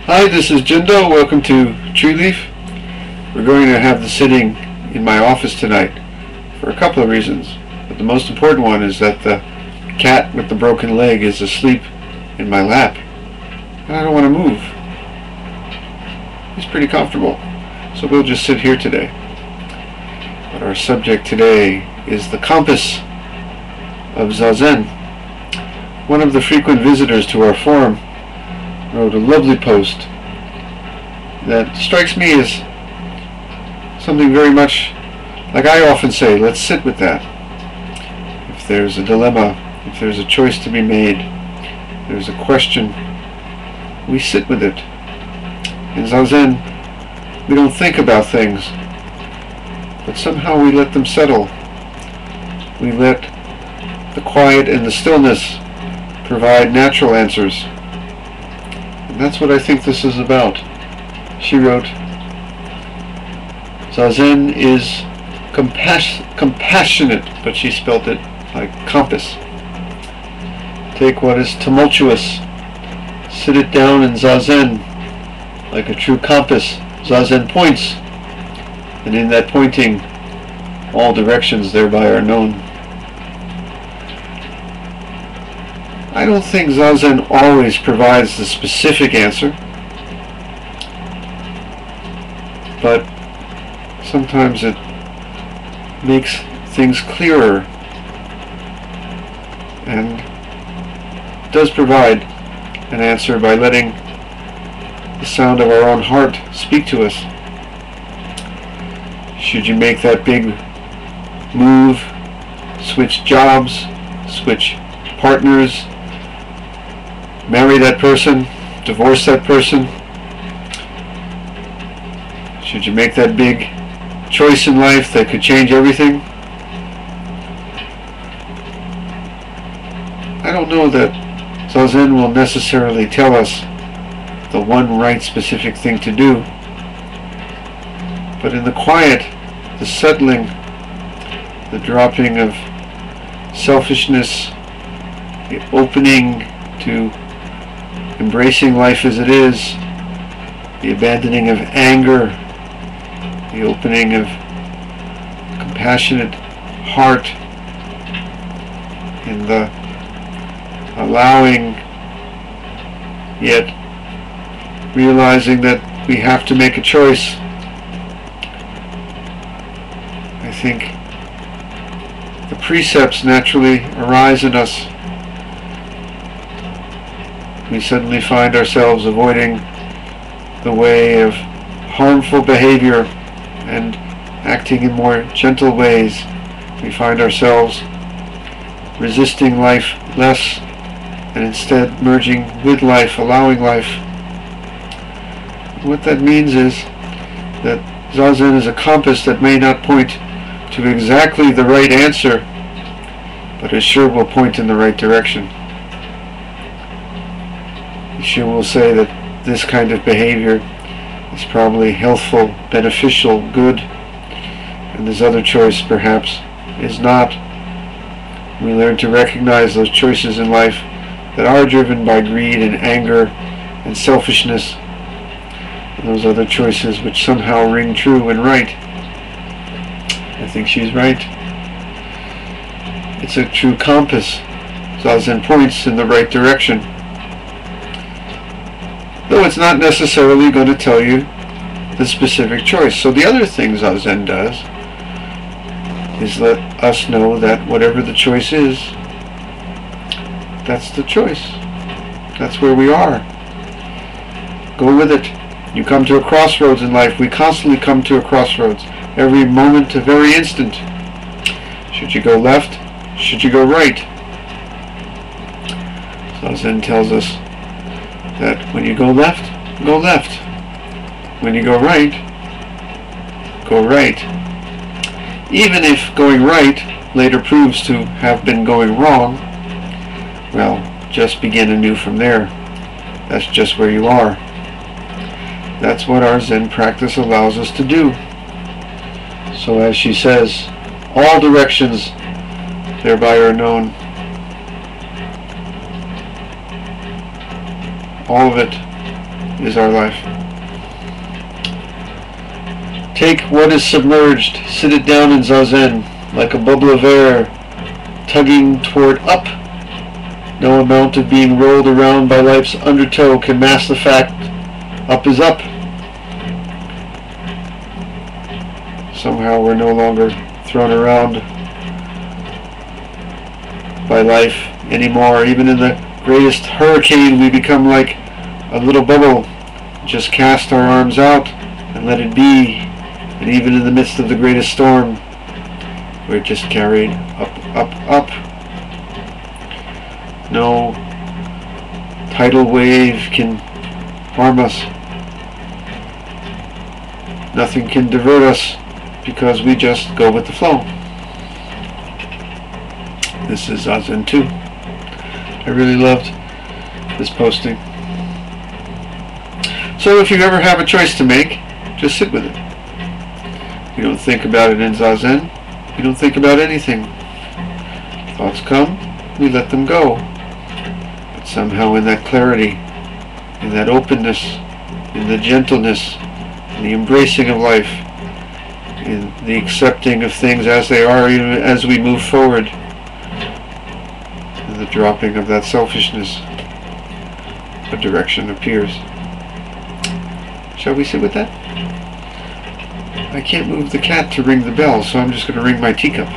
Hi, this is Jindo. Welcome to Tree Leaf. We're going to have the sitting in my office tonight for a couple of reasons. But the most important one is that the cat with the broken leg is asleep in my lap. And I don't want to move. He's pretty comfortable. So we'll just sit here today. But our subject today is the compass of Zazen. One of the frequent visitors to our forum wrote a lovely post that strikes me as something very much like I often say, let's sit with that. If there's a dilemma, if there's a choice to be made, there's a question, we sit with it. In Zazen, we don't think about things, but somehow we let them settle. We let the quiet and the stillness provide natural answers. And that's what I think this is about. She wrote, Zazen is compassionate, but she spelt it like compass. Take what is tumultuous, sit it down in Zazen, like a true compass. Zazen points, and in that pointing, all directions thereby are known. I don't think Zazen always provides the specific answer, but sometimes it makes things clearer and does provide an answer by letting the sound of our own heart speak to us. Should you make that big move, switch jobs, switch partners, marry that person, divorce that person? Should you make that big choice in life that could change everything? I don't know that Zazen will necessarily tell us the one right specific thing to do, but in the quiet, the settling, the dropping of selfishness, the opening to embracing life as it is, the abandoning of anger, the opening of compassionate heart, in the allowing yet realizing that we have to make a choice. I think the precepts naturally arise in us. We suddenly find ourselves avoiding the way of harmful behavior and acting in more gentle ways. We find ourselves resisting life less and instead merging with life, allowing life. What that means is that Zazen is a compass that may not point to exactly the right answer, but it sure will point in the right direction. She will say that this kind of behavior is probably healthful, beneficial, good, and this other choice perhaps is not. We learn to recognize those choices in life that are driven by greed and anger and selfishness, and those other choices which somehow ring true and right. I think she's right. It's a true compass. Zazen points in the right direction, though it's not necessarily going to tell you the specific choice. So the other thing Zazen does is let us know that whatever the choice is, that's the choice. That's where we are. Go with it. You come to a crossroads in life. We constantly come to a crossroads. Every moment of every instant. Should you go left? Should you go right? Zazen tells us that when you go left, go left. When you go right, go right. Even if going right later proves to have been going wrong, well, just begin anew from there. That's just where you are. That's what our Zen practice allows us to do. So as she says, all directions thereby are known. All of it is our life. Take what is submerged, sit it down in zazen, like a bubble of air, tugging toward up. No amount of being rolled around by life's undertow can mask the fact up is up. Somehow we're no longer thrown around by life anymore. Even in the greatest hurricane, we become like a little bubble. Just cast our arms out and let it be. And even in the midst of the greatest storm, we're just carried up, up, up. No tidal wave can harm us. Nothing can divert us because we just go with the flow. This is Zazen 2. I really loved this posting. So if you ever have a choice to make, just sit with it. You don't think about it in Zazen. You don't think about anything. Thoughts come, we let them go. But somehow in that clarity, in that openness, in the gentleness, in the embracing of life, in the accepting of things as they are, even as we move forward, in the dropping of that selfishness, a direction appears. Shall we sit with that? I can't move the cat to ring the bell, so I'm just going to ring my teacup.